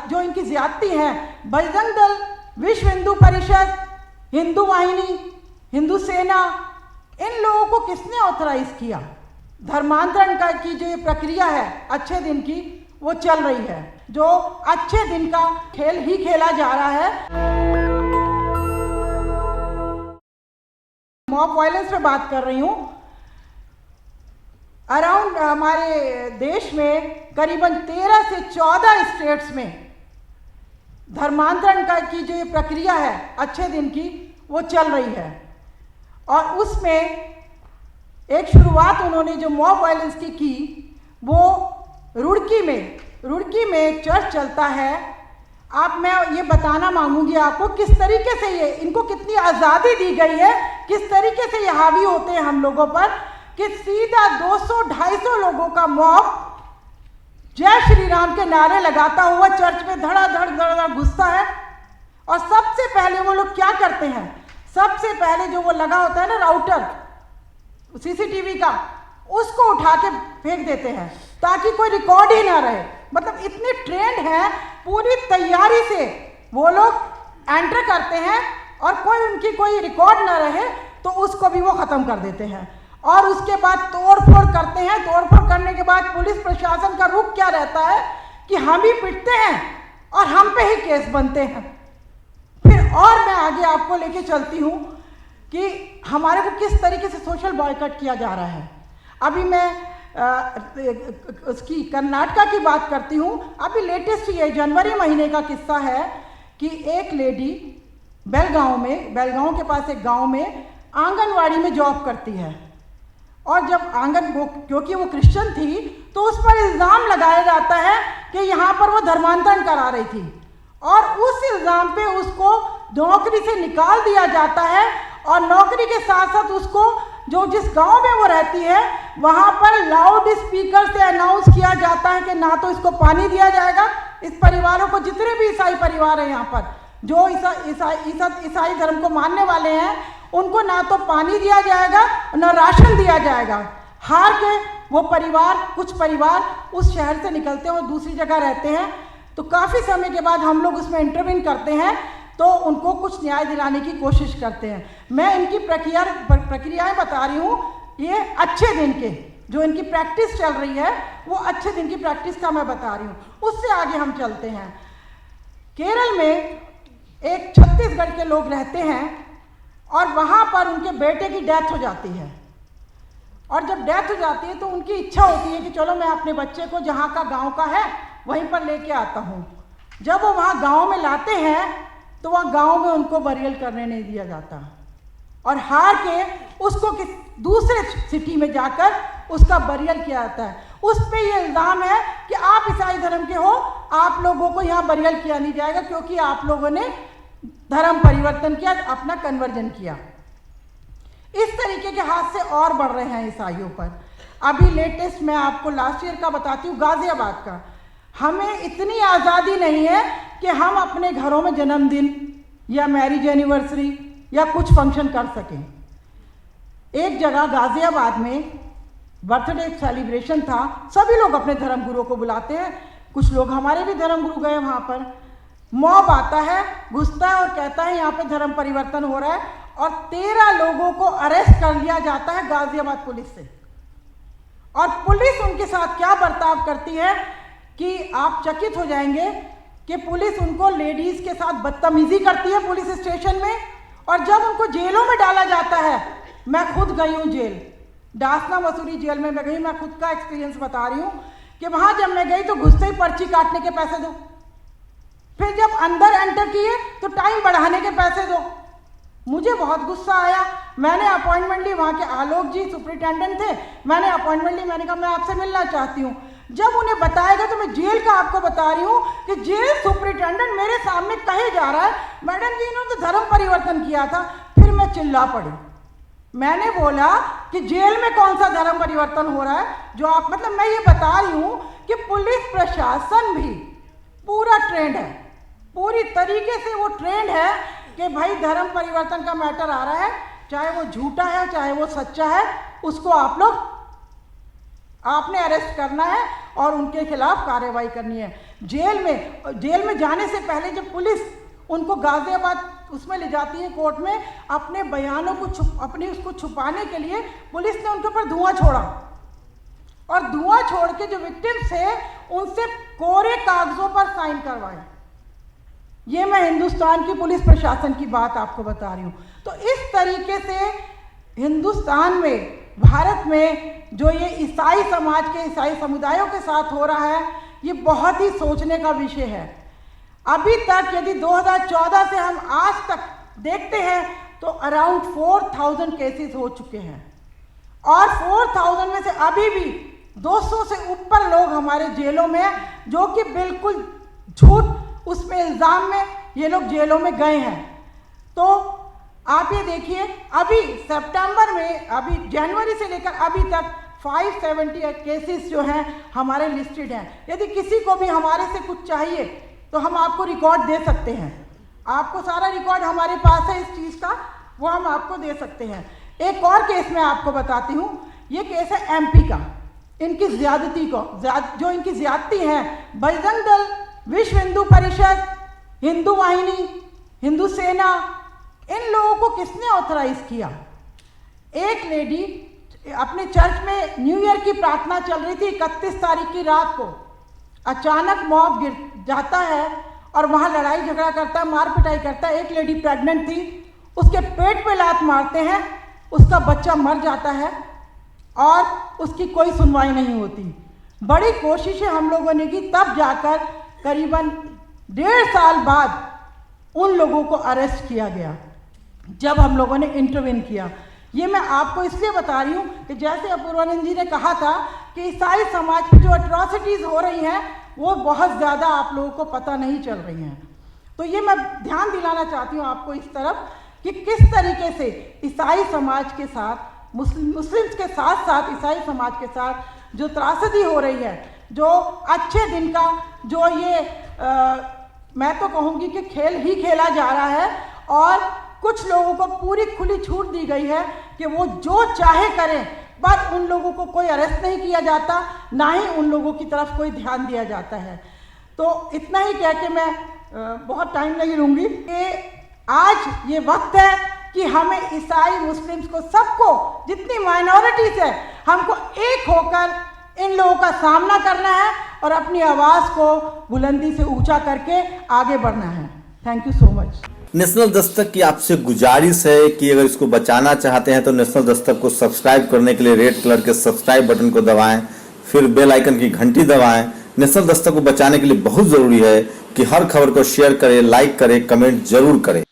जो इनकी ज्यादती है, बजरंग दल, विश्व हिंदू परिषद, हिंदू वाहिनी, हिंदू सेना, इन लोगों को किसने ऑथराइज किया? धर्मांतरण का की जो ये प्रक्रिया है अच्छे दिन की, वो चल रही है, जो अच्छे दिन का खेल ही खेला जा रहा है। मॉब वायलेंस पे बात कर रही हूँ। अराउंड हमारे देश में करीबन 13 से 14 स्टेट्स में धर्मांतरण का की जो ये प्रक्रिया है अच्छे दिन की, वो चल रही है। और उसमें एक शुरुआत उन्होंने जो मॉब वायलेंस की वो रुड़की में एक चर्च चलता है। मैं ये बताना मांगूंगी आपको किस तरीके से ये इनको कितनी आज़ादी दी गई है, किस तरीके से ये हावी होते हैं हम लोगों पर, कि सीधा 200-250 लोगों का मॉब जय श्री राम के नारे लगाता हुआ चर्च में धड़ाधड़ घुसता है। और सबसे पहले वो लोग क्या करते हैं, सबसे पहले जो वो लगा होता है ना राउटर सीसीटीवी का, उसको उठा के फेंक देते हैं ताकि कोई रिकॉर्ड ही ना रहे। मतलब इतने ट्रेंड है, पूरी तैयारी से वो लोग एंटर करते हैं और कोई रिकॉर्ड ना रहे तो उसको भी वो ख़त्म कर देते हैं। और उसके बाद तोड़फोड़ करते हैं। तोड़फोड़ करने के बाद पुलिस प्रशासन का रुख क्या रहता है कि हम ही पिटते हैं और हम पे ही केस बनते हैं। फिर और मैं आगे आपको लेके चलती हूँ कि हमारे को किस तरीके से सोशल बॉयकॉट किया जा रहा है। अभी मैं उसकी कर्नाटका की बात करती हूँ। अभी लेटेस्ट ये जनवरी महीने का किस्सा है कि एक लेडी बेलगांव के पास एक गांव में आंगनवाड़ी में जॉब करती है। और जब क्योंकि वो क्रिश्चियन थी तो उस पर इल्ज़ाम लगाया जाता है कि यहाँ पर वो धर्मांतरण करा रही थी, और उस इल्ज़ाम पे उसको नौकरी से निकाल दिया जाता है। और नौकरी के साथ साथ उसको जिस गांव में वो रहती है वहाँ पर लाउड स्पीकर से अनाउंस किया जाता है कि ना तो इसको पानी दिया जाएगा, इस परिवारों को, जितने भी ईसाई परिवार हैं यहाँ पर जो ईसाई धर्म को मानने वाले हैं, उनको ना तो पानी दिया जाएगा ना राशन दिया जाएगा। हार के वो कुछ परिवार उस शहर से निकलते हैं और दूसरी जगह रहते हैं। तो काफ़ी समय के बाद हम लोग उसमें इंटरवीन करते हैं तो उनको कुछ न्याय दिलाने की कोशिश करते हैं। मैं इनकी प्रक्रियाएं बता रही हूँ, ये अच्छे दिन के जो इनकी प्रैक्टिस चल रही है वो अच्छे दिन की प्रैक्टिस का मैं बता रही हूँ। उससे आगे हम चलते हैं। केरल में एक छत्तीसगढ़ के लोग रहते हैं और वहाँ पर उनके बेटे की डेथ हो जाती है। और जब डेथ हो जाती है तो उनकी इच्छा होती है कि चलो मैं अपने बच्चे को जहाँ का गांव का है वहीं पर लेके आता हूँ। जब वो वहाँ गांव में लाते हैं तो वहाँ गांव में उनको बरियल करने नहीं दिया जाता और हार के उसको दूसरे सिटी में जाकर उसका बरियल किया जाता है। उस पर यह इल्ज़ाम है कि आप ईसाई धर्म के हो, आप लोगों को यहाँ बरियल किया नहीं जाएगा क्योंकि आप लोगों ने धर्म परिवर्तन किया, अपना कन्वर्जन किया। इस तरीके के हादसे और बढ़ रहे हैं ईसाइयों पर। अभी लेटेस्ट मैं आपको लास्ट ईयर का बताती हूँ, गाजियाबाद का। हमें इतनी आज़ादी नहीं है कि हम अपने घरों में जन्मदिन या मैरिज एनिवर्सरी या कुछ फंक्शन कर सकें। एक जगह गाजियाबाद में बर्थडे सेलिब्रेशन था, सभी लोग अपने धर्मगुरुओं को बुलाते हैं, कुछ लोग हमारे भी धर्मगुरु गए वहाँ पर। मॉब आता है, घुसता है और कहता है यहाँ पे धर्म परिवर्तन हो रहा है और 13 लोगों को अरेस्ट कर लिया जाता है गाजियाबाद पुलिस से। और पुलिस उनके साथ क्या बर्ताव करती है कि आप चकित हो जाएंगे कि पुलिस उनको लेडीज़ के साथ बदतमीजी करती है पुलिस स्टेशन में। और जब उनको जेलों में डाला जाता है, मैं खुद गई हूँ जेल, डासना मसूरी जेल में मैं गई, मैं खुद का एक्सपीरियंस बता रही हूँ कि वहाँ जब मैं गई तो घुसते ही पर्ची काटने के पैसे दो, फिर जब अंदर एंटर किए तो टाइम बढ़ाने के पैसे दो। मुझे बहुत गुस्सा आया। मैंने अपॉइंटमेंट ली, वहाँ के आलोक जी सुपरिटेंडेंट थे, मैंने अपॉइंटमेंट ली, मैंने कहा मैं आपसे मिलना चाहती हूँ। जब उन्हें बताएगा तो मैं जेल का आपको बता रही हूँ कि जेल सुपरिटेंडेंट मेरे सामने कहे जा रहा है मैडम जी इन्होंने तो धर्म परिवर्तन किया था। फिर मैं चिल्ला पड़ी। मैंने बोला कि जेल में कौन सा धर्म परिवर्तन हो रहा है जो आप, मतलब मैं ये बता रही हूँ कि पुलिस प्रशासन भी पूरा ट्रेंड है, पूरी तरीके से वो ट्रेंड है कि भाई धर्म परिवर्तन का मैटर आ रहा है, चाहे वो झूठा है चाहे वो सच्चा है, उसको आपने अरेस्ट करना है और उनके खिलाफ कार्रवाई करनी है। जेल में जाने से पहले जब पुलिस उनको गाजियाबाद उसमें ले जाती है कोर्ट में, अपने बयानों को उसको छुपाने के लिए पुलिस ने उनके ऊपर धुआं छोड़ा, और धुआं छोड़ के जो विक्टिम्स थे उनसे कोरे कागजों पर साइन करवाए। ये मैं हिंदुस्तान की पुलिस प्रशासन की बात आपको बता रही हूँ। तो इस तरीके से हिंदुस्तान में, भारत में जो ये ईसाई समाज के, ईसाई समुदायों के साथ हो रहा है, ये बहुत ही सोचने का विषय है। अभी तक यदि 2014 से हम आज तक देखते हैं तो अराउंड 4000 केसेस हो चुके हैं, और 4000 में से अभी भी 200 से ऊपर लोग हमारे जेलों में हैं, जो कि बिल्कुल झूठ उसमें इल्ज़ाम में ये लोग जेलों में गए हैं। तो आप ये देखिए, अभी सितंबर में, अभी जनवरी से लेकर अभी तक 570 केसेस जो हैं हमारे लिस्टेड हैं। यदि किसी को भी हमारे से कुछ चाहिए तो हम आपको रिकॉर्ड दे सकते हैं, आपको सारा रिकॉर्ड हमारे पास है इस चीज़ का, वो हम आपको दे सकते हैं। एक और केस मैं आपको बताती हूँ, ये केस है एमपी का। इनकी ज्यादती को, जो इनकी ज्यादती है, बजरंग दल, विश्व हिंदू परिषद, हिंदू वाहिनी, हिंदू सेना, इन लोगों को किसने ऑथराइज किया? एक लेडी अपने चर्च में न्यू ईयर की प्रार्थना चल रही थी 31 तारीख की रात को, अचानक मॉब गिर जाता है और वहाँ लड़ाई झगड़ा करता है, मार पिटाई करता है। एक लेडी प्रेग्नेंट थी, उसके पेट पे लात मारते हैं, उसका बच्चा मर जाता है और उसकी कोई सुनवाई नहीं होती। बड़ी कोशिशें हम लोगों ने की, तब जाकर करीबन 1.5 साल बाद उन लोगों को अरेस्ट किया गया, जब हम लोगों ने इंटरवेन किया। ये मैं आपको इसलिए बता रही हूँ कि जैसे अपूर्वानंद जी ने कहा था कि ईसाई समाज पे जो अट्रॉसिटीज़ हो रही हैं वो बहुत ज़्यादा आप लोगों को पता नहीं चल रही हैं। तो ये मैं ध्यान दिलाना चाहती हूँ आपको इस तरफ कि किस तरीके से ईसाई समाज के साथ, मुस्लिम्स के साथ साथ ईसाई समाज के साथ जो त्रासदी हो रही है, जो अच्छे दिन का जो ये मैं तो कहूँगी कि खेल ही खेला जा रहा है, और कुछ लोगों को पूरी खुली छूट दी गई है कि वो जो चाहे करें, पर उन लोगों को कोई अरेस्ट नहीं किया जाता, ना ही उन लोगों की तरफ कोई ध्यान दिया जाता है। तो इतना ही कह के मैं बहुत टाइम नहीं लूँगी कि आज ये वक्त है कि हमें ईसाई, मुस्लिम्स को, सबको, जितनी माइनॉरिटीज़ है, हमको एक होकर इन लोगों का सामना करना है और अपनी आवाज़ को बुलंदी से ऊंचा करके आगे बढ़ना है। Thank you so much. National Dastak की आपसे गुजारिश है कि अगर इसको बचाना चाहते हैं तो नेशनल दस्तक को सब्सक्राइब करने के लिए रेड कलर के सब्सक्राइब बटन को दबाएं, फिर बेल आइकन की घंटी दबाएं। नेशनल दस्तक को बचाने के लिए बहुत ज़रूरी है कि हर खबर को शेयर करें, लाइक करें, कमेंट जरूर करें।